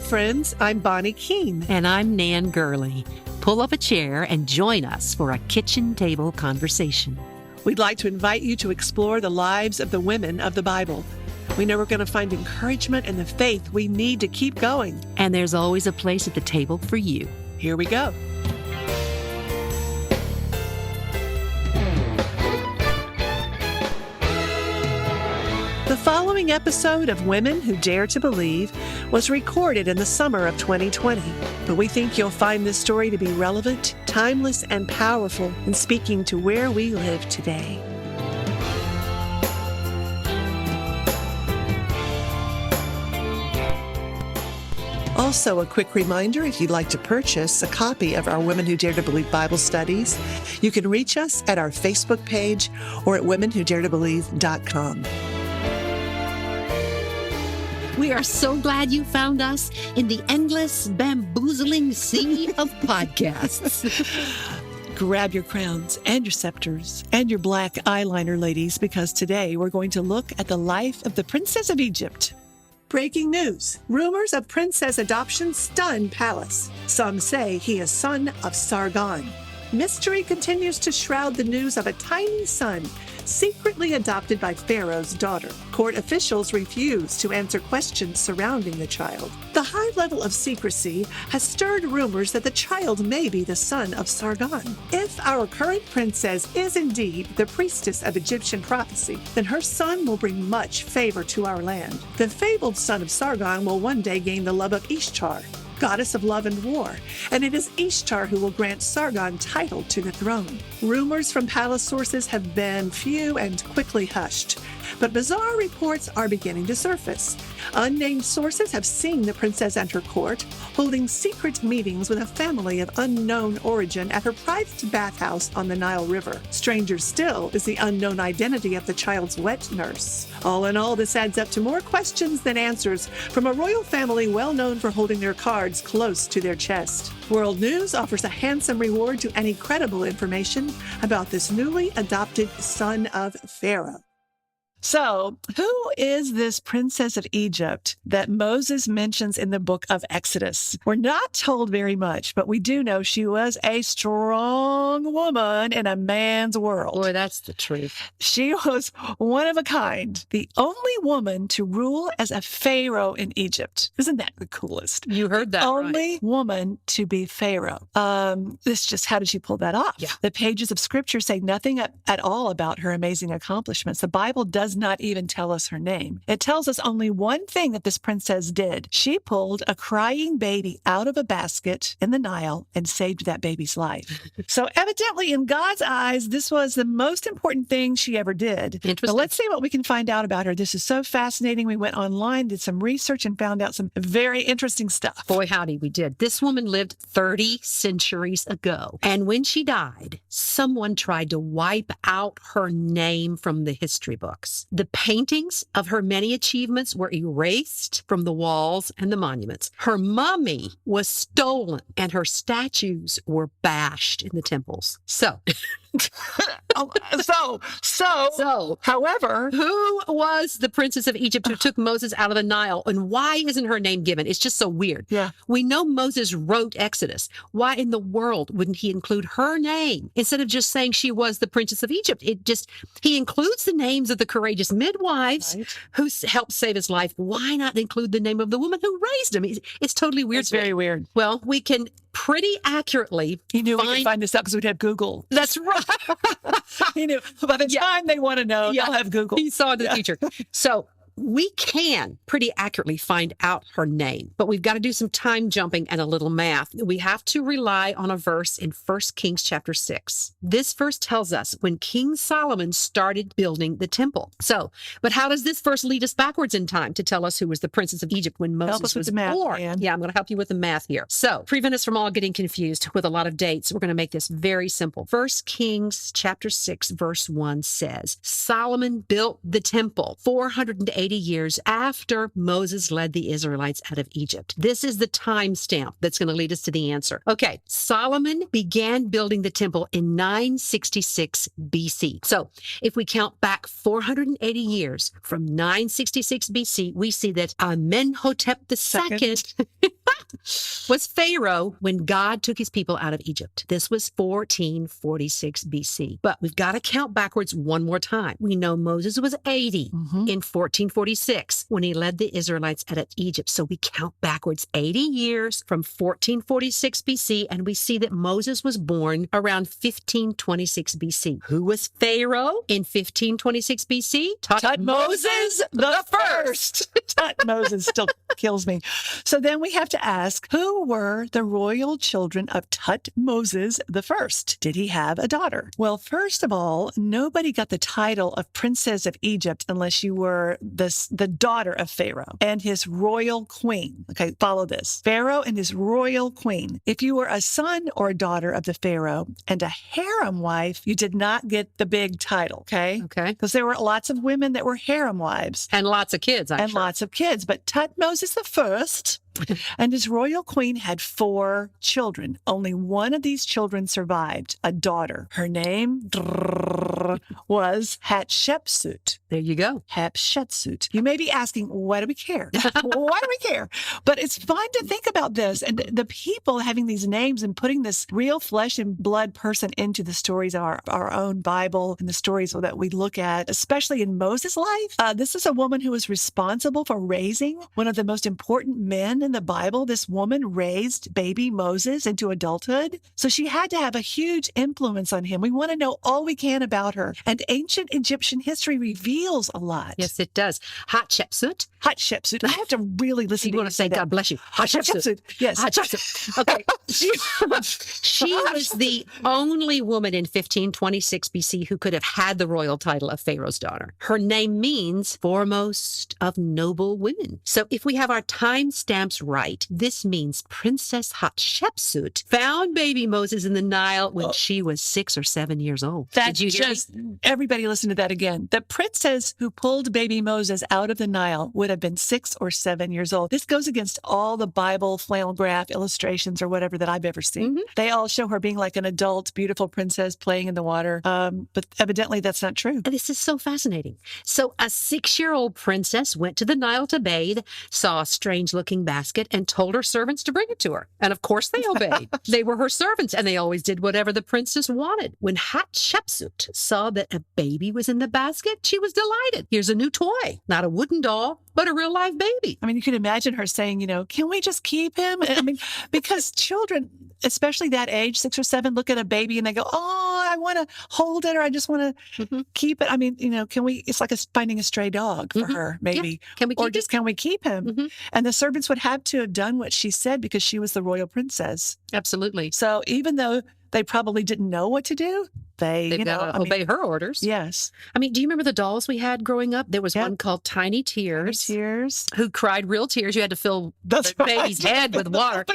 friends. I'm Bonnie Keene. And I'm Nan Gurley. Pull up a chair and join us for a kitchen table conversation. We'd like to invite you to explore the lives of the women of the Bible. We know we're going to find encouragement and the faith we need to keep going. And there's always a place at the table for you. Here we go. The following episode of Women Who Dare to Believe was recorded in the summer of 2020, but we think you'll find this story to be relevant, timeless, and powerful in speaking to where we live today. Also, a quick reminder, if you'd like to purchase a copy of our Women Who Dare to Believe Bible studies, you can reach us at our Facebook page or at womenwhodaretobelieve.com. We are so glad you found us in the endless, bamboozling sea of podcasts. Grab your crowns and your scepters and your black eyeliner, ladies, because today we're going to look at the life of the Princess of Egypt. Breaking news. Rumors of princess adoption stun palace. Some say he is son of Sargon. Mystery continues to shroud the news of a tiny son secretly adopted by Pharaoh's daughter. Court officials refuse to answer questions surrounding the child. The high level of secrecy has stirred rumors that the child may be the son of Sargon. If our current princess is indeed the priestess of Egyptian prophecy, then her son will bring much favor to our land. The fabled son of Sargon will one day gain the love of Ishtar, goddess of love and war, and it is Ishtar who will grant Sargon title to the throne. Rumors from palace sources have been few and quickly hushed, but bizarre reports are beginning to surface. Unnamed sources have seen the princess enter court, holding secret meetings with a family of unknown origin at her private bathhouse on the Nile River. Stranger still is the unknown identity of the child's wet nurse. All in all, this adds up to more questions than answers from a royal family well known for holding their cards close to their chest. World News offers a handsome reward to any credible information about this newly adopted son of Pharaoh. So, who is this princess of Egypt that Moses mentions in the book of Exodus? We're not told very much, but we do know she was a strong woman in a man's world. Boy, that's the truth. She was one of a kind, the only woman to rule as a pharaoh in Egypt. Isn't that the coolest? You heard that Only right. woman to be pharaoh. How did she pull that off? Yeah. The pages of scripture say nothing at all about her amazing accomplishments. The Bible does not even tell us her name. It tells us only one thing that this princess did. She pulled a crying baby out of a basket in the Nile and saved that baby's life. So evidently, in God's eyes, this was the most important thing she ever did. Interesting. But let's see what we can find out about her. This is so fascinating. We went online, did some research, and found out some very interesting stuff. Boy, howdy, we did. This woman lived 30 centuries ago. And when she died, someone tried to wipe out her name from the history books. The paintings of her many achievements were erased from the walls and the monuments. Her mummy was stolen and her statues were bashed in the temples. So, however, who was the princess of Egypt who took Moses out of the Nile, and why isn't her name given? It's just so weird. Yeah. We know Moses wrote Exodus. Why in the world wouldn't he include her name instead of just saying she was the princess of Egypt? He includes the names of the courageous midwives who helped save his life. Why not include the name of the woman who raised him? It's totally weird. It's very weird. Well, we can pretty accurately He knew we could find this out because we'd have Google. That's right. He knew. By the time they want to know, they'll have Google. He saw the future. So we can pretty accurately find out her name, but we've got to do some time jumping and a little math. We have to rely on a verse in 1 Kings chapter 6. This verse tells us when King Solomon started building the temple. But how does this verse lead us backwards in time to tell us who was the princess of Egypt when Moses was born? Yeah, I'm going to help you with the math here. So, prevent us from all getting confused with a lot of dates. We're going to make this very simple. 1 Kings chapter 6 verse 1 says, Solomon built the temple 480 years after Moses led the Israelites out of Egypt. This is the time stamp that's going to lead us to the answer. Okay, Solomon began building the temple in 966 BC. So if we count back 480 years from 966 BC, we see that Amenhotep II was Pharaoh when God took his people out of Egypt. This was 1446 BC. But we've got to count backwards one more time. We know Moses was 80 in 1446 when he led the Israelites out of Egypt. So we count backwards 80 years from 1446 BC, and we see that Moses was born around 1526 BC. Who was Pharaoh in 1526 BC? Tutmosis the first. Tutmosis still kills me. So then we have to ask, who were the royal children of Tutmosis the first? Did he have a daughter? Well, first of all, nobody got the title of Princess of Egypt unless you were the daughter of Pharaoh and his royal queen. Okay, follow this. Pharaoh and his royal queen. If you were a son or a daughter of the Pharaoh and a harem wife, you did not get the big title, okay? Okay. Because there were lots of women that were harem wives. And lots of kids, I'm And sure. lots of kids. But Tutmosis the first and his royal queen had 4 children. Only one of these children survived, a daughter. Her name was Hatshepsut. There you go. Hatshepsut. You may be asking, why do we care? Why do we care? But it's fun to think about this. And the people having these names and putting this real flesh and blood person into the stories of our own Bible and the stories that we look at, especially in Moses' life. This is a woman who was responsible for raising one of the most important men in the Bible. This woman raised baby Moses into adulthood. So she had to have a huge influence on him. We want to know all we can about her. And ancient Egyptian history reveals a lot. Yes, it does. Hatshepsut. Hatshepsut. I have to really listen You to want to say, that. God bless you. Hatshepsut. Yes. Hatshepsut. Okay. She was the only woman in 1526 BC who could have had the royal title of Pharaoh's daughter. Her name means foremost of noble women. So if we have our timestamps right, this means Princess Hatshepsut found baby Moses in the Nile when she was 6 or 7 years old. That's Did you hear just, everybody listen to that again. The princess who pulled baby Moses out of the Nile would have been 6 or 7 years old. This goes against all the Bible flannel graph illustrations or whatever that I've ever seen. They all show her being like an adult, beautiful princess playing in the water. But evidently that's not true. This is so fascinating. So a 6-year-old princess went to the Nile to bathe, saw a strange-looking basket, and told her servants to bring it to her. And of course they obeyed. They were her servants, and they always did whatever the princess wanted. When Hatshepsut saw that a baby was in the basket, she was delighted. Here's a new toy, not a wooden doll, but a real live baby. I mean, you can imagine her saying, can we just keep him? I mean, because children, especially that age, 6 or 7, look at a baby and they go, oh, I want to hold it or I just want to keep it. I mean, can we, it's like finding a stray dog for her, maybe. Yeah. Can we keep or just, can we keep him? And the servants would have to have done what she said because she was the royal princess. Absolutely. So even though they probably didn't know what to do, They've got to obey her orders. Yes. I mean, do you remember the dolls we had growing up? There was one called Tiny Tears. Tears. Who cried real tears. You had to fill the baby's head with water.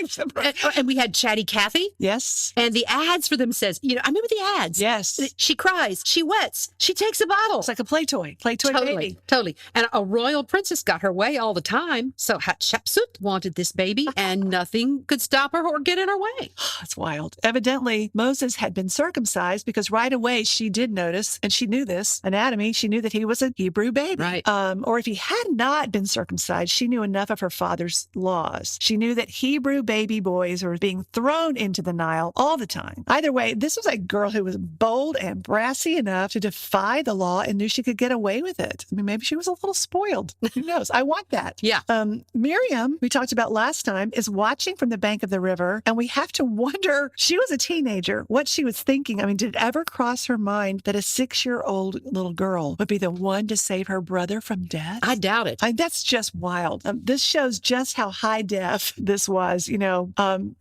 And we had Chatty Cathy. Yes. And the ads for them says, I remember the ads. Yes. She cries. She wets. She takes a bottle. It's like a play toy. Play toy baby. Totally. And a royal princess got her way all the time. So Hatshepsut wanted this baby and nothing could stop her or get in her way. That's wild. Evidently, Moses had been circumcised because right away she did notice, and she knew this anatomy, she knew that he was a Hebrew baby. Right. Or if he had not been circumcised, she knew enough of her father's laws. She knew that Hebrew baby boys were being thrown into the Nile all the time. Either way, this was a girl who was bold and brassy enough to defy the law and knew she could get away with it. I mean, maybe she was a little spoiled. Who knows? I want that. Yeah. Miriam, we talked about last time, is watching from the bank of the river, and we have to wonder, she was a teenager, what she was thinking. I mean, did it ever cross her mind that a 6-year-old little girl would be the one to save her brother from death? I doubt it. That's just wild. This shows just how high def this was,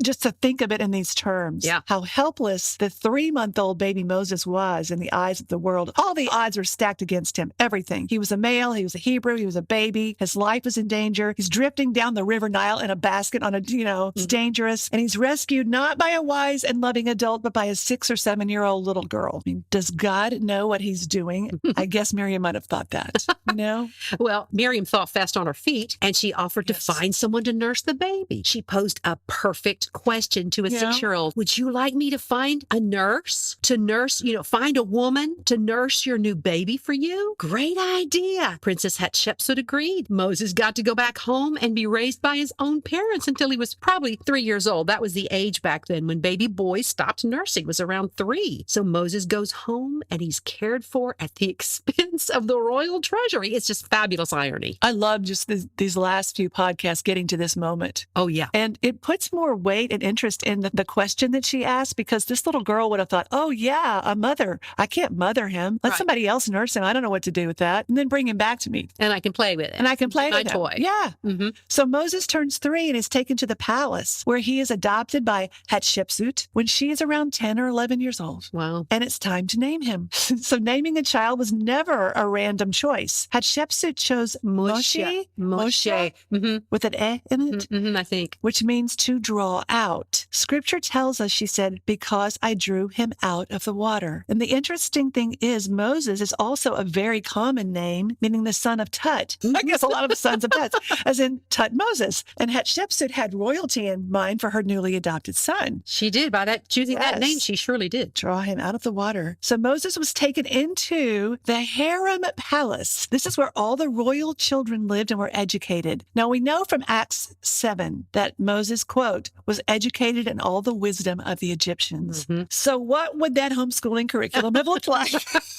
just to think of it in these terms. Yeah. How helpless the 3-month-old baby Moses was in the eyes of the world. All the odds were stacked against him. Everything. He was a male. He was a Hebrew. He was a baby. His life was in danger. He's drifting down the river Nile in a basket on it's dangerous. And he's rescued not by a wise and loving adult, but by a 6 or 7-year-old little girl. I mean, does God know what he's doing? I guess Miriam might have thought that, you know? Well, Miriam thought fast on her feet, and she offered to find someone to nurse the baby. She posed a perfect question to a 6-year-old. Would you like me to find a nurse? To nurse, find a woman to nurse your new baby for you? Great idea. Princess Hatshepsut agreed. Moses got to go back home and be raised by his own parents until he was probably 3 years old. That was the age back then when baby boys stopped nursing, was around 3. So Moses goes home and he's cared for at the expense of the royal treasury. It's just fabulous irony. I love just these last few podcasts getting to this moment. Oh, yeah. And it puts more weight and interest in the question that she asked, because this little girl would have thought, oh, yeah, a mother. I can't mother him. Let somebody else nurse him. I don't know what to do with that. And then bring him back to me. And I can play with it. And I can play with my toy. Yeah. Mm-hmm. So Moses turns 3 and is taken to the palace, where he is adopted by Hatshepsut when she is around 10 or 11 years old. Wow. And it's time to name him. So naming a child was never a random choice. Hatshepsut chose Moshe. Mm-hmm. With an E in it. Mm-hmm, I think. Which means to draw out. Scripture tells us, she said, because I drew him out of the water. And the interesting thing is, Moses is also a very common name, meaning the son of Tut. I guess a lot of the sons of Tut, as in Tutmosis. And Hatshepsut had royalty in mind for her newly adopted son. She did. By that choosing that name, she surely did. Draw him out of the water. So Moses was taken into the harem palace. This is where all the royal children lived and were educated. Now we know from Acts 7 that Moses, quote, was educated in all the wisdom of the Egyptians. Mm-hmm. So what would that homeschooling curriculum have looked like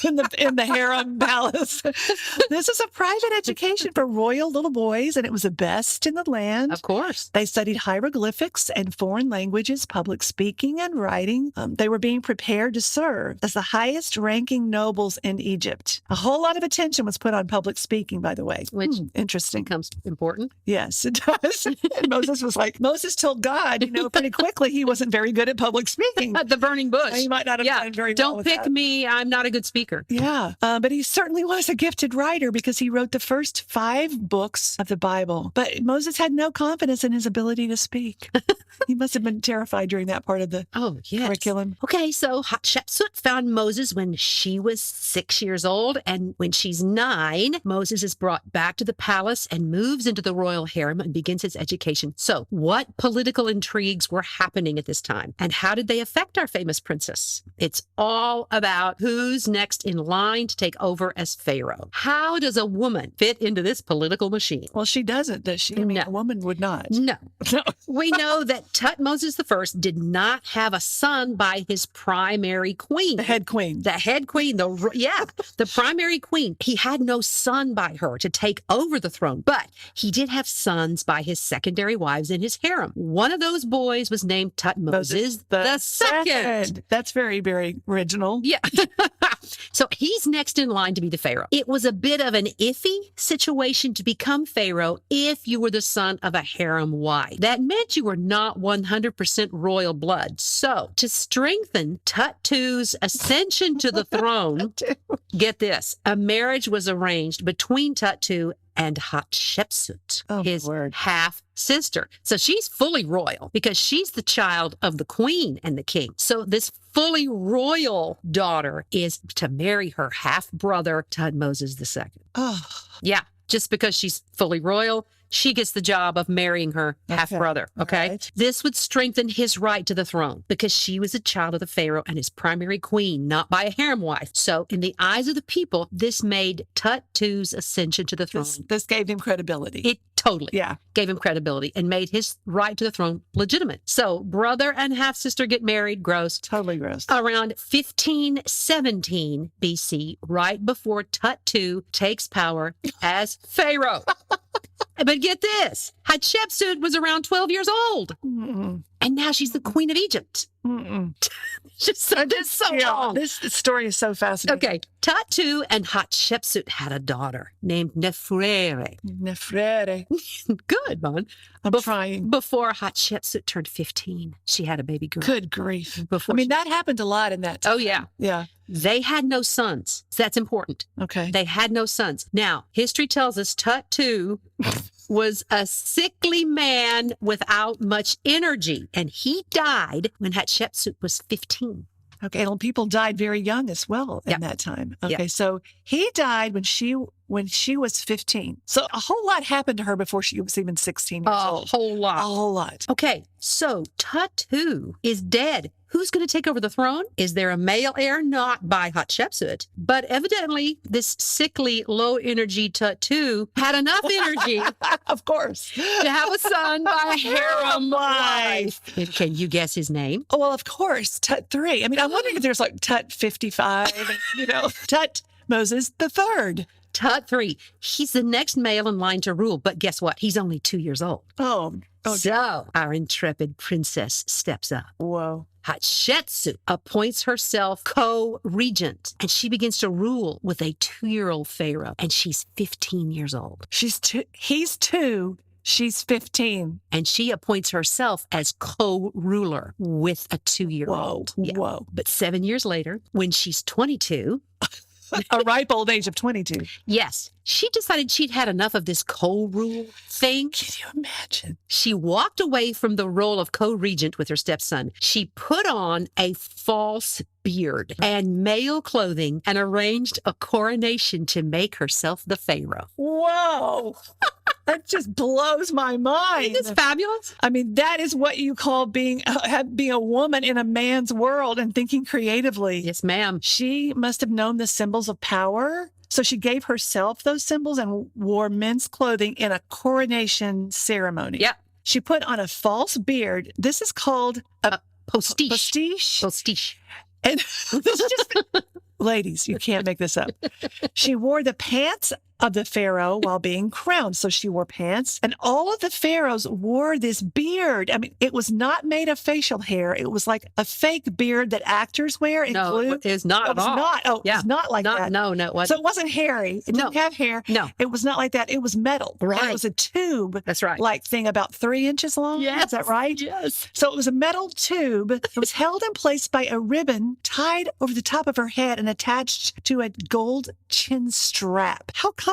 in the harem palace? This is a private education for royal little boys, and it was the best in the land. Of course. They studied hieroglyphics and foreign languages, public speaking and writing. They were being prepared to serve as the highest ranking nobles in Egypt. A whole lot of attention was put on public speaking, by the way. Which interesting. Becomes important. Yes, it does. And Moses told God, pretty quickly he wasn't very good at public speaking. The burning bush. He might not have done very well with Don't pick that. me. I'm not a good speaker. Yeah, but he certainly was a gifted writer, because he wrote the first 5 books of the Bible. But Moses had no confidence in his ability to speak. He must have been terrified during that part of the curriculum. Okay, so Hatshepsut found Moses when she was 6 years old, and when she's 9, Moses is brought back to the palace and moves into the royal harem and begins his education. So what political intrigues were happening at this time, and how did they affect our famous princess? It's all about who's next in line to take over as pharaoh. How does a woman fit into this political machine? Well, she doesn't, does she? I mean, a woman would not. No. We know that Tutmosis I did not have a son by his primary queen. The head queen. The primary queen. He had no son by her to take over the throne, but he did have sons by his secondary wives in his harem. One of those boys was named Tutmosis the second. That's very, very original. Yeah. So he's next in line to be the pharaoh. It was a bit of an iffy situation to become pharaoh if you were the son of a harem wife. That meant you were not 100% royal blood. So to strengthen Tut-2's ascension to the throne, get this, a marriage was arranged between Tut-2 and Hatshepsut, his half-sister. So she's fully royal because she's the child of the queen and the king. So this fully royal daughter is to marry her half-brother, Tutmosis II. Oh. Yeah, just because she's fully royal, she gets the job of marrying her half-brother, okay? Right. This would strengthen his right to the throne because she was a child of the pharaoh and his primary queen, not by a harem wife. So in the eyes of the people, this made Tut-2's ascension to the throne. This gave him credibility. It totally gave him credibility and made his right to the throne legitimate. So brother and half-sister get married, gross. Totally gross. Around 1517 BC, right before Tut-2 takes power as pharaoh. But get this, Hatshepsut was around 12 years old. Mm-mm. And now she's the queen of Egypt. Just so long. This story is so fascinating. Okay, Tut-2 and Hatshepsut had a daughter named Nefrere. Good, man. I'm trying. Before Hatshepsut turned 15, she had a baby girl. Good grief. That happened a lot in that time. Oh, yeah. Yeah. They had no sons. So that's important. Okay. They had no sons. Now, history tells us Tut-2 was a sickly man without much energy, and he died when Hatshepsut was 15. Okay, and people died very young as well in that time. Okay, so he died when she was 15. So a whole lot happened to her before she was even 16 years old. A whole lot. A whole lot. Okay, so Tut-2 is dead. Who's going to take over the throne? Is there a male heir? Not by Hatshepsut. But evidently, this sickly, low-energy Tut-2 had enough energy of course, to have a son by a harem wife. Can you guess his name? Oh, well, of course, Tut-3. I mean, I'm wondering if there's like Tut-55, Tut-Moses the third. Tut-3. He's the next male in line to rule, but guess what? He's only 2 years old. Oh. So our intrepid princess steps up. Whoa. Hatshepsut appoints herself co-regent, and she begins to rule with a 2-year-old pharaoh, and she's 15 years old. He's 2. She's 15. And she appoints herself as co-ruler with a 2-year-old. Whoa. Whoa. But 7 years later, when she's 22... a ripe old age of 22. Yes. She decided she'd had enough of this co-rule thing. Can you imagine? She walked away from the role of co-regent with her stepson. She put on a false beard and male clothing and arranged a coronation to make herself the pharaoh. Whoa. That just blows my mind. Isn't this fabulous? I mean, that is what you call being a woman in a man's world and thinking creatively. Yes, ma'am. She must have known the symbols of power. So she gave herself those symbols and wore men's clothing in a coronation ceremony. Yeah. She put on a false beard. This is called a postiche. Postiche. Postiche. And this is just, ladies, you can't make this up. She wore the pants of the pharaoh while being crowned. So she wore pants, and all of the pharaohs wore this beard. I mean, it was not made of facial hair. It was like a fake beard that actors wear in glue. It was not at all. It was not like that. No, it wasn't. So it wasn't hairy. It didn't have hair. No. It was not like that. It was metal. Right. And it was a tube. That's right. Like thing about 3 inches long. Yes. Is that right? Yes. So it was a metal tube. It was held in place by a ribbon tied over the top of her head and attached to a gold chin strap. How comfortable.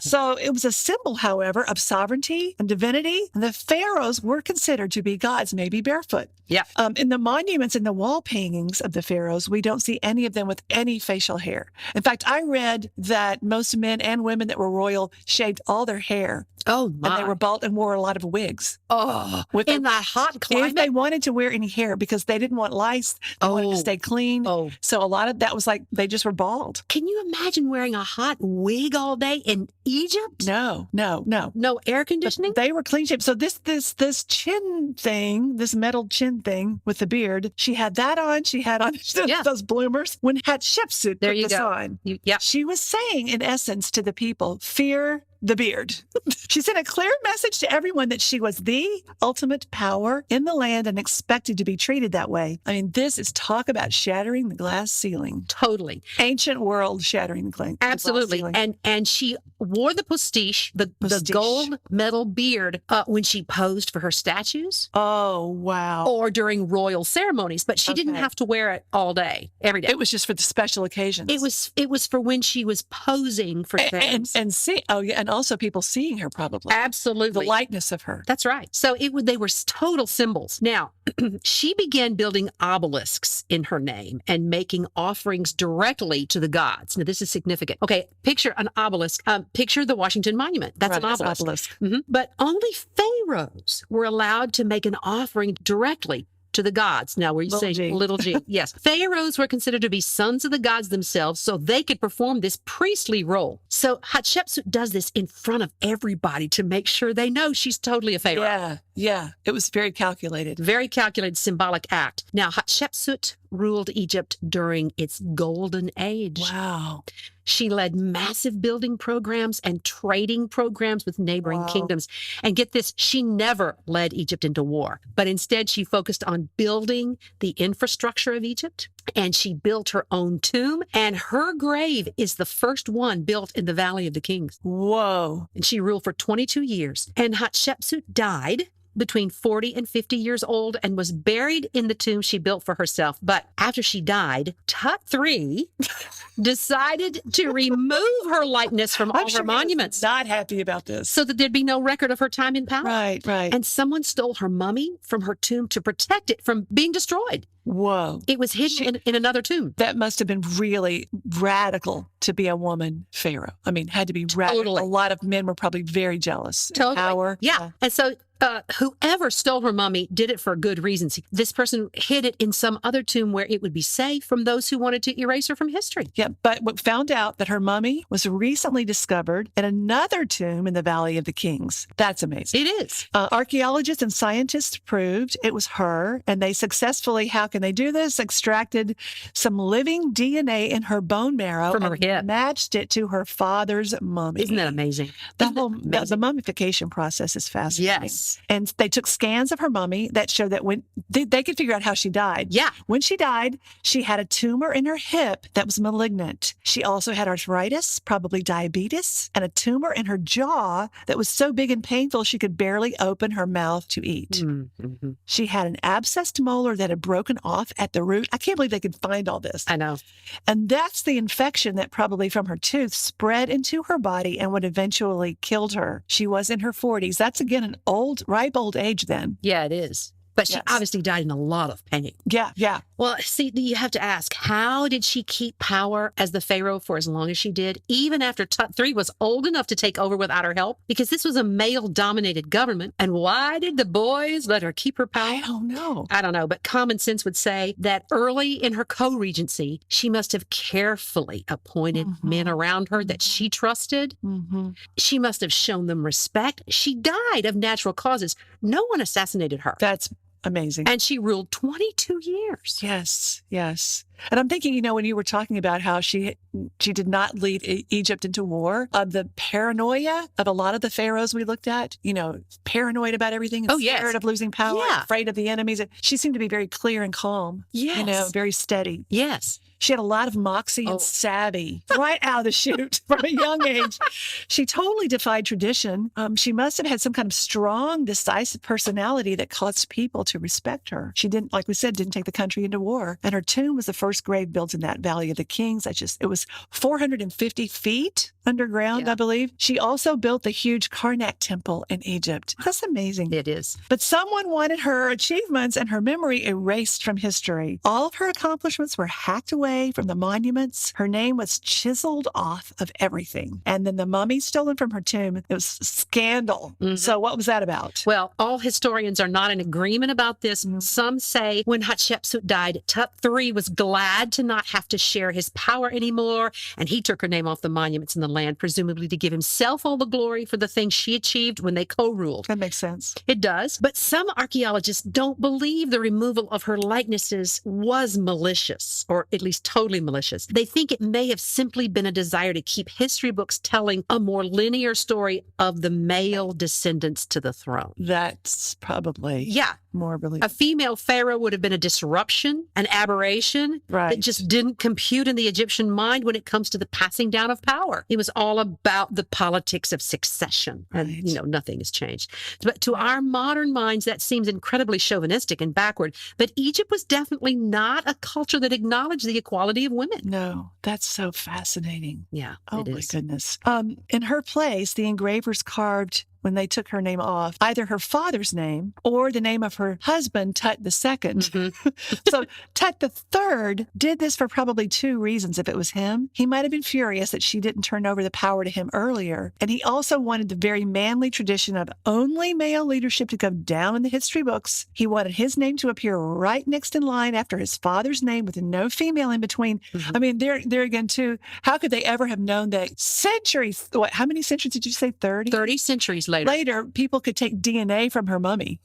So it was a symbol, however, of sovereignty and divinity. And the pharaohs were considered to be gods, maybe barefoot. Yeah. In the monuments and the wall paintings of the pharaohs, we don't see any of them with any facial hair. In fact, I read that most men and women that were royal shaved all their hair. Oh, my. And they were bald and wore a lot of wigs. Oh, in that hot climate? If they wanted to wear any hair because they didn't want lice, they wanted to stay clean. Oh. So a lot of that was like, they just were bald. Can you imagine wearing a hot wig all day in Egypt? No. No air conditioning? But they were clean shaved. So this chin thing, this metal chin thing with the beard, she had that on. She had on those bloomers. When Hatshepsut put this on, she was saying, in essence, to the people, fear the beard. She sent a clear message to everyone that she was the ultimate power in the land and expected to be treated that way. I mean, this is talk about shattering the glass ceiling. Totally. Ancient world shattering the glass Absolutely. And she wore the postiche, the gold metal beard, when she posed for her statues. Oh, wow. Or during royal ceremonies, but she didn't have to wear it all day, every day. It was just for the special occasions. It was for when she was posing for things. And also people seeing her probably. Absolutely. The likeness of her. That's right. So they were total symbols. Now, she began building obelisks in her name and making offerings directly to the gods. Now, this is significant. Okay, picture an obelisk. Picture the Washington Monument. That's an obelisk. Mm-hmm. But only pharaohs were allowed to make an offering directly to the gods. Now, we're saying little g. Yes. Pharaohs were considered to be sons of the gods themselves, so they could perform this priestly role. So Hatshepsut does this in front of everybody to make sure they know she's totally a pharaoh. Yeah. It was very calculated. Very calculated, symbolic act. Now, Hatshepsut ruled Egypt during its golden age. Wow. She led massive building programs and trading programs with neighboring kingdoms. And get this, she never led Egypt into war, but instead she focused on building the infrastructure of Egypt. And she built her own tomb, and her grave is the first one built in the Valley of the Kings. Whoa. And she ruled for 22 years. And Hatshepsut died between 40 and 50 years old and was buried in the tomb she built for herself. But after she died, Tut-3 decided to remove her likeness from all her monuments. Not happy about this. So that there'd be no record of her time in power. Right. And someone stole her mummy from her tomb to protect it from being destroyed. Whoa. It was hidden in another tomb. That must have been really radical to be a woman pharaoh. I mean, had to be radical. Totally. A lot of men were probably very jealous. Totally. Power. Yeah. And so whoever stole her mummy did it for good reasons. This person hid it in some other tomb where it would be safe from those who wanted to erase her from history. Yeah, but we found out that her mummy was recently discovered in another tomb in the Valley of the Kings. That's amazing. It is. Archaeologists and scientists proved it was her, and they successfully, how can they do this? Extracted some living DNA in her bone marrow From her hip. matched it to her father's mummy. Isn't that amazing? The mummification process is fascinating. Yes. And they took scans of her mummy that showed that when they could figure out how she died. Yeah. When she died, she had a tumor in her hip that was malignant. She also had arthritis, probably diabetes, and a tumor in her jaw that was so big and painful she could barely open her mouth to eat. Mm-hmm. She had an abscessed molar that had broken off at the root. I can't believe they could find all this. I know. And that's the infection that probably from her tooth spread into her body and would eventually killed her. She was in her 40s. That's, again, an ripe old age then. Yeah, it is. But she Yes. obviously died in a lot of pain. Yeah. Well, see, you have to ask, how did she keep power as the pharaoh for as long as she did, even after Tut III was old enough to take over without her help? Because this was a male-dominated government. And why did the boys let her keep her power? I don't know. I don't know, but common sense would say that early in her co-regency, she must have carefully appointed men around her that she trusted. Mm-hmm. She must have shown them respect. She died of natural causes. No one assassinated her. That's amazing. And she ruled 22 years. Yes. And I'm thinking, when you were talking about how she did not lead Egypt into war, the paranoia of a lot of the pharaohs we looked at, paranoid about everything, scared of losing power, afraid of the enemies. She seemed to be very clear and calm. Yes. Very steady. Yes. She had a lot of moxie and savvy right out of the chute from a young age. She totally defied tradition. She must have had some kind of strong, decisive personality that caused people to respect her. She didn't, like we said, didn't take the country into war. And her tomb was the first grave built in that Valley of the Kings. It was 450 feet underground, I believe. She also built the huge Karnak temple in Egypt. That's amazing. It is. But someone wanted her achievements and her memory erased from history. All of her accomplishments were hacked away from the monuments. Her name was chiseled off of everything. And then the mummy stolen from her tomb, it was scandal. Mm-hmm. So what was that about? Well, all historians are not in agreement about this. Mm-hmm. Some say when Hatshepsut died, Tut III was glad to not have to share his power anymore, and he took her name off the monuments in the land, presumably to give himself all the glory for the things she achieved when they co-ruled. That makes sense. It does. But some archaeologists don't believe the removal of her likenesses was malicious, or at least totally malicious. They think it may have simply been a desire to keep history books telling a more linear story of the male descendants to the throne. That's probably more believable. A female pharaoh would have been a disruption, an aberration that just didn't compute in the Egyptian mind when it comes to the passing down of power. It was all about the politics of succession. And, nothing has changed. But to our modern minds, that seems incredibly chauvinistic and backward. But Egypt was definitely not a culture that acknowledged the equality of women. No, that's so fascinating. Yeah. Oh, my goodness. In her place, the engravers carved, when they took her name off, either her father's name or the name of her husband, Tut II. Mm-hmm. So Tut III did this for probably two reasons. If it was him, he might have been furious that she didn't turn over the power to him earlier. And he also wanted the very manly tradition of only male leadership to go down in the history books. He wanted his name to appear right next in line after his father's name with no female in between. Mm-hmm. I mean, there again, too, how could they ever have known that centuries, how many centuries did you say, 30? 30 centuries later, people could take DNA from her mummy,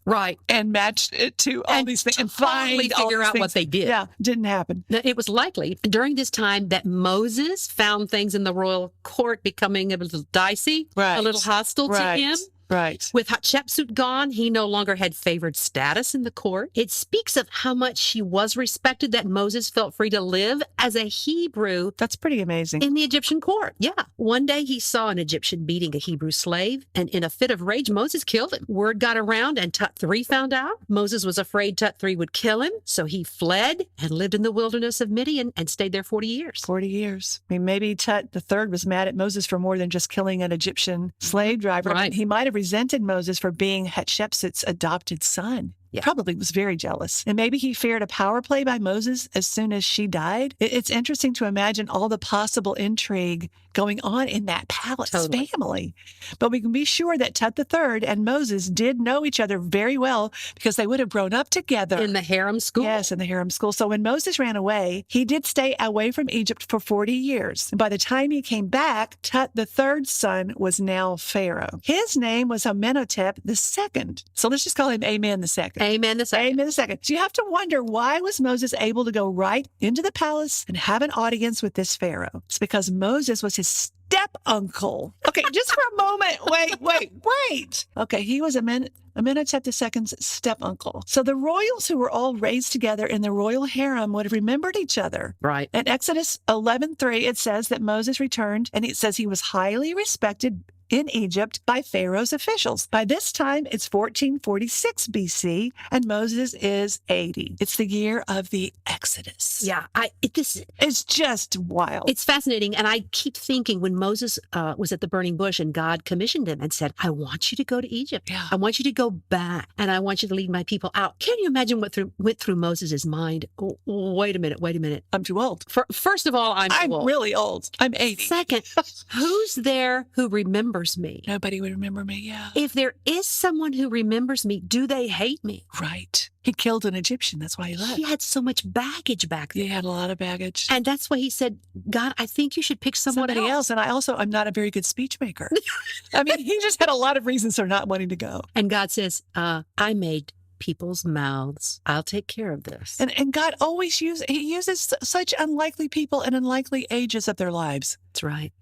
and match it to all these things and finally figure out what they did. Yeah, didn't happen. Now, it was likely during this time that Moses found things in the royal court becoming a little dicey, a little hostile to him. Right. With Hatshepsut gone, he no longer had favored status in the court. It speaks of how much she was respected that Moses felt free to live as a Hebrew. That's pretty amazing. In the Egyptian court. Yeah. One day he saw an Egyptian beating a Hebrew slave, and in a fit of rage, Moses killed him. Word got around, and Tut III found out. Moses was afraid Tut III would kill him, so he fled and lived in the wilderness of Midian and stayed there 40 years. 40 years. I mean, maybe Tut III was mad at Moses for more than just killing an Egyptian slave driver. Right. I mean, he might have resented Moses for being Hatshepsut's adopted son. Yeah. Probably was very jealous. And maybe he feared a power play by Moses as soon as she died. It's interesting to imagine all the possible intrigue going on in that palace family. But we can be sure that Tut III and Moses did know each other very well because they would have grown up together. In the harem school? Yes, in the harem school. So when Moses ran away, he did stay away from Egypt for 40 years. And by the time he came back, Tut III's son was now Pharaoh. His name was Amenhotep II. So let's just call him Amen II. Amen II. Amen II. So you have to wonder, why was Moses able to go right into the palace and have an audience with this Pharaoh? It's because Moses was his step-uncle. Okay, just for a moment. Wait. Okay, he was Amenhotep II's step-uncle. So the royals who were all raised together in the royal harem would have remembered each other. Right. In Exodus 11:3, it says that Moses returned, and it says he was highly respected in Egypt by Pharaoh's officials. By this time, it's 1446 BC, and Moses is 80. It's the year of the Exodus. Yeah, It's just wild. It's fascinating. And I keep thinking, when Moses was at the burning bush and God commissioned him and said, I want you to go to Egypt. Yeah. I want you to go back, and I want you to lead my people out. Can you imagine what went through Moses' mind? Oh, wait a minute. I'm too old. First of all, I'm too old. Really old. I'm 80. Second, who's there who remembers me? Nobody would remember me, yeah. If there is someone who remembers me, do they hate me? Right. He killed an Egyptian. That's why he left. He had so much baggage back then. He had a lot of baggage. And that's why he said, God, I think you should pick somebody else. And I'm not a very good speech maker. I mean, he just had a lot of reasons for not wanting to go. And God says, I made people's mouths. I'll take care of this. And God always uses such unlikely people and unlikely ages of their lives. That's right.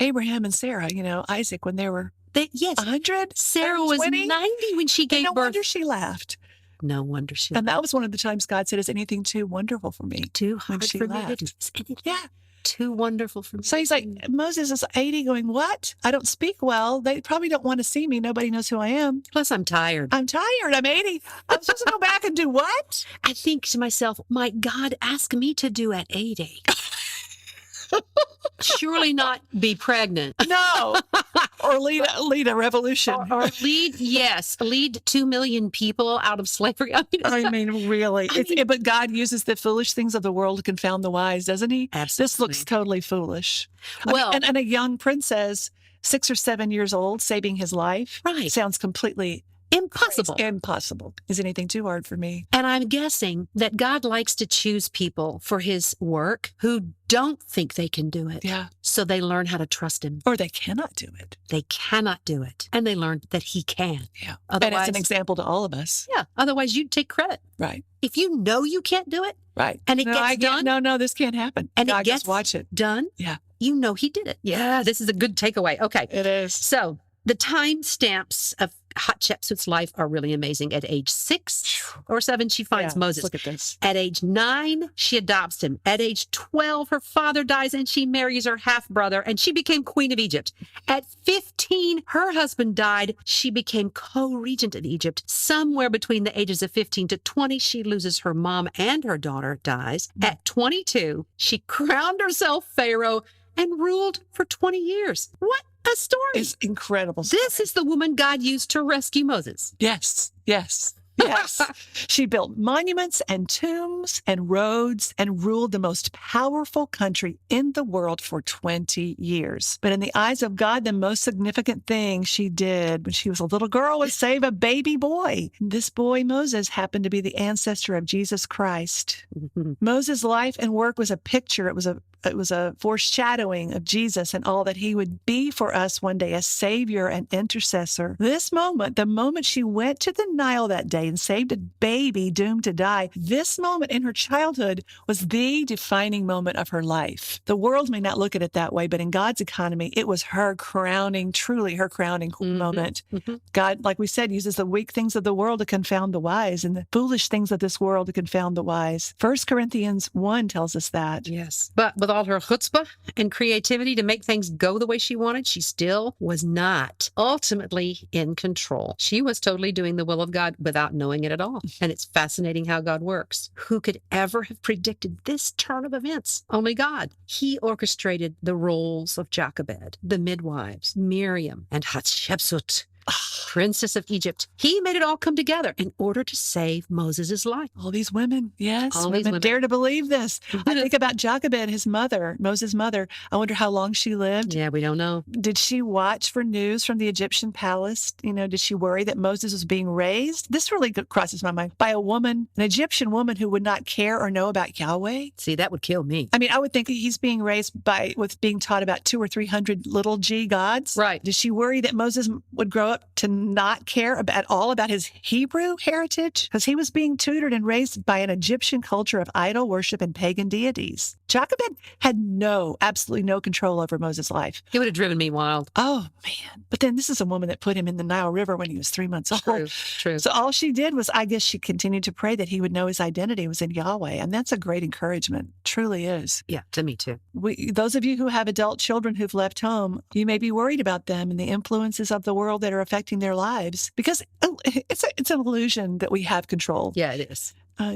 Abraham and Sarah, Isaac, when they were 100. Sarah was 20, 90 when she gave birth. No wonder she laughed. No wonder she And that was one of the times God said, is anything too wonderful for me? Too hard she for me laughed. to do. Is anything Yeah. too wonderful for me? So he's like, Moses is 80 going, what? I don't speak well. They probably don't want to see me. Nobody knows who I am. Plus, I'm tired. I'm 80. I'm supposed to go back and do what? I think to myself, might God ask me to do at 80? Surely not be pregnant. No. Or lead a revolution. Or lead 2 million people out of slavery. I mean, really. But God uses the foolish things of the world to confound the wise, doesn't he? Absolutely. This looks totally foolish. Well, and a young princess, 6 or 7 years old, saving his life. Right. Sounds completely impossible. crazy. Impossible. Is anything too hard for me? And I'm guessing that God likes to choose people for his work who don't think they can do it. Yeah. So they learn how to trust him. Or they cannot do it. They cannot do it. And they learn that he can. Yeah. Otherwise, and it's an example to all of us. Yeah. Otherwise, you'd take credit. Right. If you know you can't do it. Right. And it gets done. No, this can't happen. And God, it gets just watch it. done. Yeah. You know he did it. Yeah. This is a good takeaway. Okay. It is. So the time stamps of Hatshepsut's life are really amazing. At age 6 or 7, she finds Moses. Look at this. At age 9, she adopts him. At age 12, her father dies and she marries her half-brother and she became queen of Egypt. At 15, her husband died. She became co-regent of Egypt. Somewhere between the ages of 15 to 20, she loses her mom and her daughter dies. At 22, she crowned herself pharaoh and ruled for 20 years. What a story. It's incredible. This is the woman God used to rescue Moses. Yes. She built monuments and tombs and roads and ruled the most powerful country in the world for 20 years. But in the eyes of God, the most significant thing she did when she was a little girl was save a baby boy. This boy, Moses, happened to be the ancestor of Jesus Christ. Moses' life and work was a picture. It was a foreshadowing of Jesus and all that he would be for us one day, a savior and intercessor. This moment, the moment she went to the Nile that day and saved a baby doomed to die, this moment in her childhood was the defining moment of her life. The world may not look at it that way, but in God's economy, it was her crowning, truly her crowning moment. God, like we said, uses the weak things of the world to confound the wise and the foolish things of this world to confound the wise. 1 Corinthians 1 tells us that. Yes. But with all her chutzpah and creativity to make things go the way she wanted, she still was not ultimately in control. She was totally doing the will of God without knowing it at all. And it's fascinating how God works. Who could ever have predicted this turn of events? Only God. He orchestrated the roles of Jochebed, the midwives, Miriam, and Hatshepsut. Princess of Egypt. He made it all come together in order to save Moses' life. All these women, yes, All these women. dare to believe this. I think about Jochebed, his mother, Moses' mother. I wonder how long she lived. Yeah, we don't know. Did she watch for news from the Egyptian palace? Did she worry that Moses was being raised? This really crosses my mind. By a woman, an Egyptian woman who would not care or know about Yahweh. See, that would kill me. I mean, I would think he's being raised with being taught about 200 or 300 little g gods. Right. Did she worry that Moses would grow up to not care at all about his Hebrew heritage? Because he was being tutored and raised by an Egyptian culture of idol worship and pagan deities. Jochebed had absolutely no control over Moses' life. He would have driven me wild. Oh, man. But then this is a woman that put him in the Nile River when he was 3 months old. True. So all she did was, I guess she continued to pray that he would know his identity was in Yahweh. And that's a great encouragement. Truly is. Yeah, to me too. Those of you who have adult children who've left home, you may be worried about them and the influences of the world that are affecting their lives, because it's an illusion that we have control. Yeah, it is.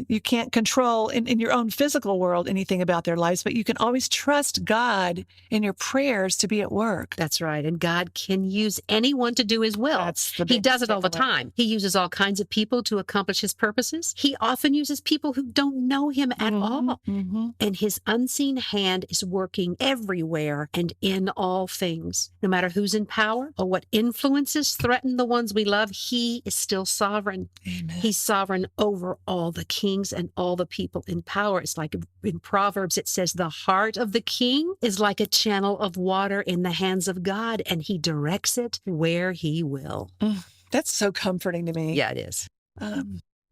You can't control in your own physical world anything about their lives, but you can always trust God in your prayers to be at work. That's right. And God can use anyone to do his will. He does it all the time. He uses all kinds of people to accomplish his purposes. He often uses people who don't know him at all. Mm-hmm. And his unseen hand is working everywhere and in all things. No matter who's in power or what influences threaten the ones we love, he is still sovereign. Amen. He's sovereign over all the kings and all the people in power. It's like in Proverbs, it says, the heart of the king is like a channel of water in the hands of God, and he directs it where he will. That's so comforting to me. Yeah, it is.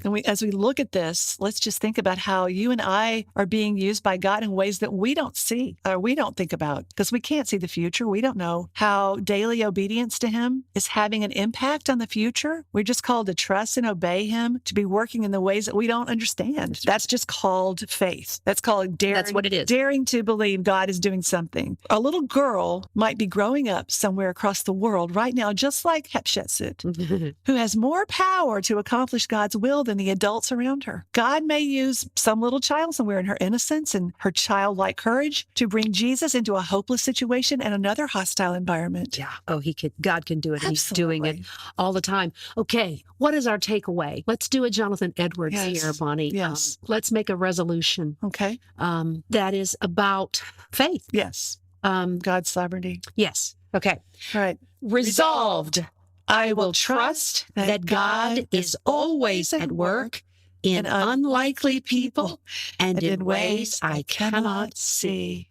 And as we look at this, let's just think about how you and I are being used by God in ways that we don't see or we don't think about, because we can't see the future. We don't know how daily obedience to him is having an impact on the future. We're just called to trust and obey him, to be working in the ways that we don't understand. That's just called faith. That's called daring. That's what it is. Daring to believe God is doing something. A little girl might be growing up somewhere across the world right now, just like Hatshepsut, who has more power to accomplish God's will than the adults around her. God may use some little child somewhere in her innocence and her childlike courage to bring Jesus into a hopeless situation and another hostile environment. Yeah. Oh, God can do it. Absolutely. He's doing it all the time. Okay. What is our takeaway? Let's do a Jonathan Edwards here, Bonnie. Yes. Let's make a resolution. Okay. That is about faith. Yes. God's sovereignty. Yes. Okay. All right. Resolved. I will trust that God is always at work in unlikely people and in ways I cannot see.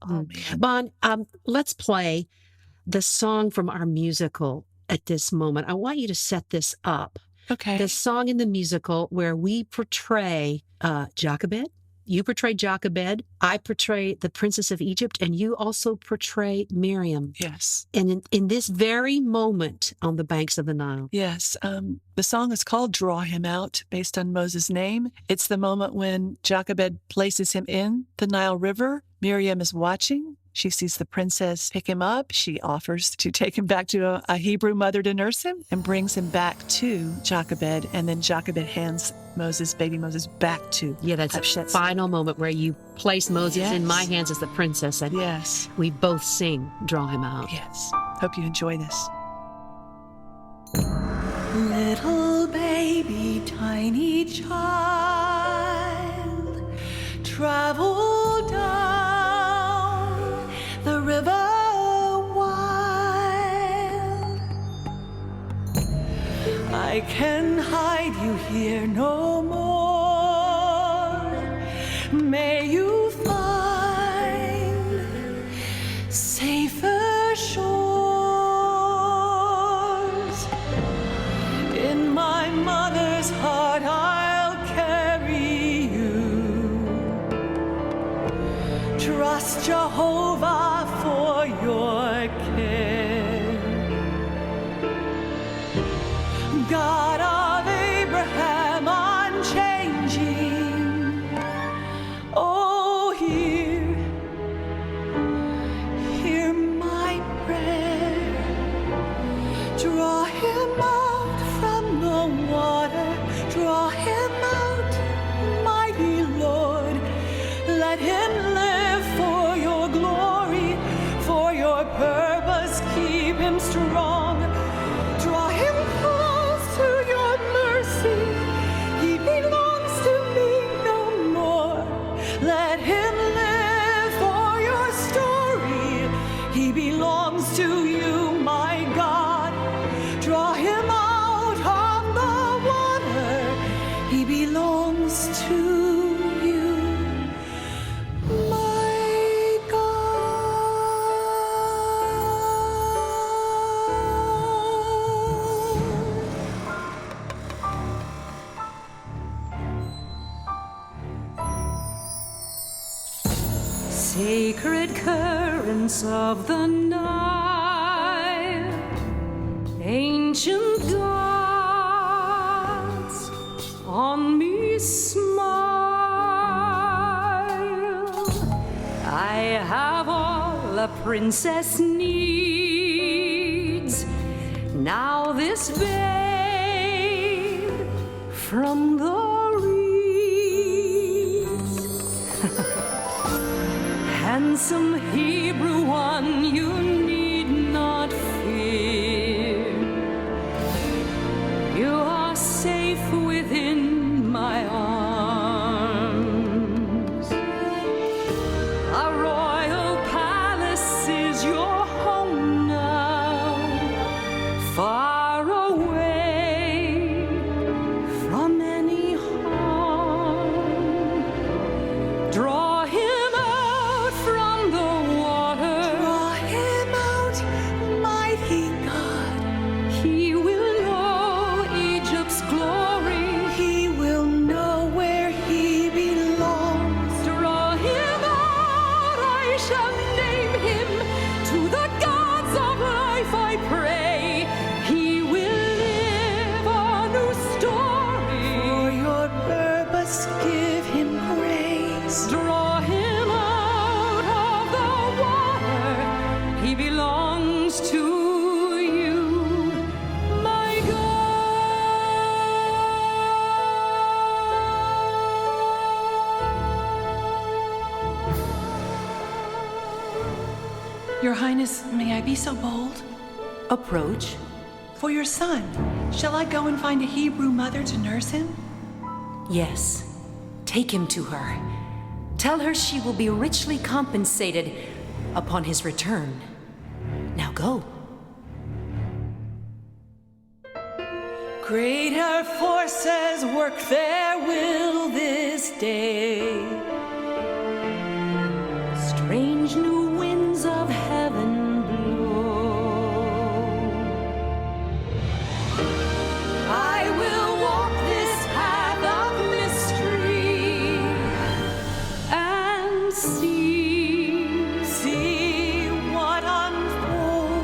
Oh, man. Bon, let's play the song from our musical at this moment. I want you to set this up. Okay. The song in the musical where we portray Jochebed. You portray Jochebed, I portray the Princess of Egypt, and you also portray Miriam. Yes. And in this very moment on the banks of the Nile. Yes. The song is called Draw Him Out, based on Moses' name. It's the moment when Jochebed places him in the Nile River. Miriam is watching. She sees the princess pick him up. She offers to take him back to a Hebrew mother to nurse him and brings him back to Jochebed. And then Jochebed hands baby Moses, back to that's Hatshepsut. a final moment where you place Moses in my hands as the princess. And we both sing, Draw Him Out. Yes. Hope you enjoy this. Little baby, tiny child, travel down the river wild. I can hide you here no more. May you find safer shores. In my mother's heart I'll carry you. Trust Jehovah for your care. God of Abraham, unchanging. Oh, hear my prayer. Draw him out from the water. Draw him out, mighty Lord. Let him live for your glory, for your purpose keep. Sacred currents of the Nile, ancient gods, on me smile. I have all a princess needs. Now this babe from the handsome Hebrew one, you need not fear. You are safe within my arms. A royal palace is your home now, far away from any harm. Draw him Your Highness, may I be so bold? Approach. For your son, shall I go and find a Hebrew mother to nurse him? Yes. Take him to her. Tell her she will be richly compensated upon his return. Now go. Greater forces work their will this day. Strange new winds of heaven blow. I will walk this path of mystery and see what unfolds.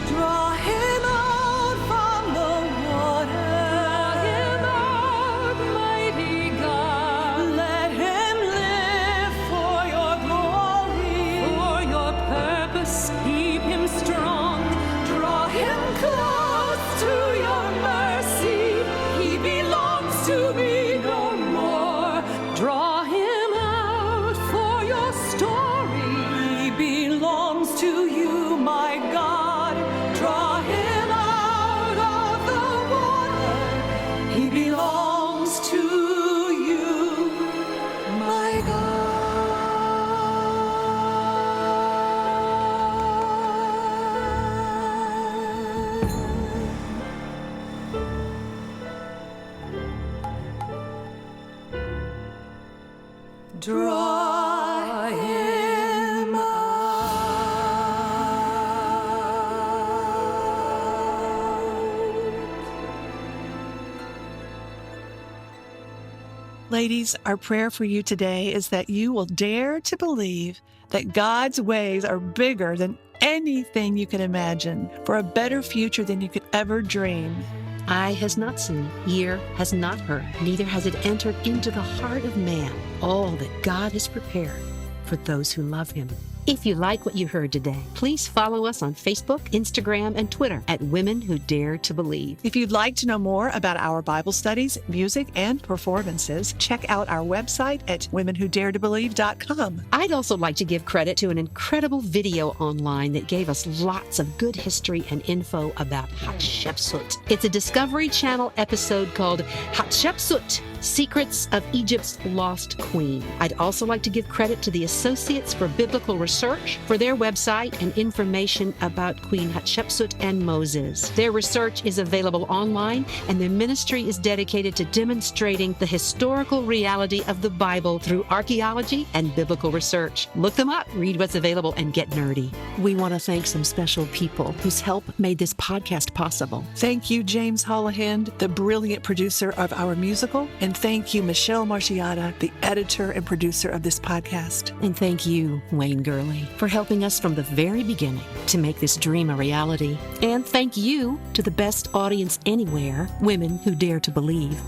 Draw him out from the water. Draw him out, mighty God. Let him live for your glory. For your purpose, keep him strong. Draw him close to your mercy. He belongs to me no more. Draw him out for your story. He belongs to you, my God. Draw him out of the water. He belongs to you, my God. Draw him out. Ladies, our prayer for you today is that you will dare to believe that God's ways are bigger than anything you can imagine, for a better future than you could ever dream. Eye has not seen, ear has not heard, neither has it entered into the heart of man all that God has prepared for those who love him. If you like what you heard today, please follow us on Facebook, Instagram, and Twitter at Women Who Dare to Believe. If you'd like to know more about our Bible studies, music, and performances, check out our website at womenwhodaretobelieve.com. I'd also like to give credit to an incredible video online that gave us lots of good history and info about Hatshepsut. It's a Discovery Channel episode called Hatshepsut, Secrets of Egypt's Lost Queen. I'd also like to give credit to the Associates for Biblical Research for their website and information about Queen Hatshepsut and Moses. Their research is available online, and their ministry is dedicated to demonstrating the historical reality of the Bible through archaeology and biblical research. Look them up, read what's available, and get nerdy. We want to thank some special people whose help made this podcast possible. Thank you, James Hollahand, the brilliant producer of our musical and And thank you, Michelle Marciata, the editor and producer of this podcast. And thank you, Wayne Gurley, for helping us from the very beginning to make this dream a reality. And thank you to the best audience anywhere, women who dare to believe.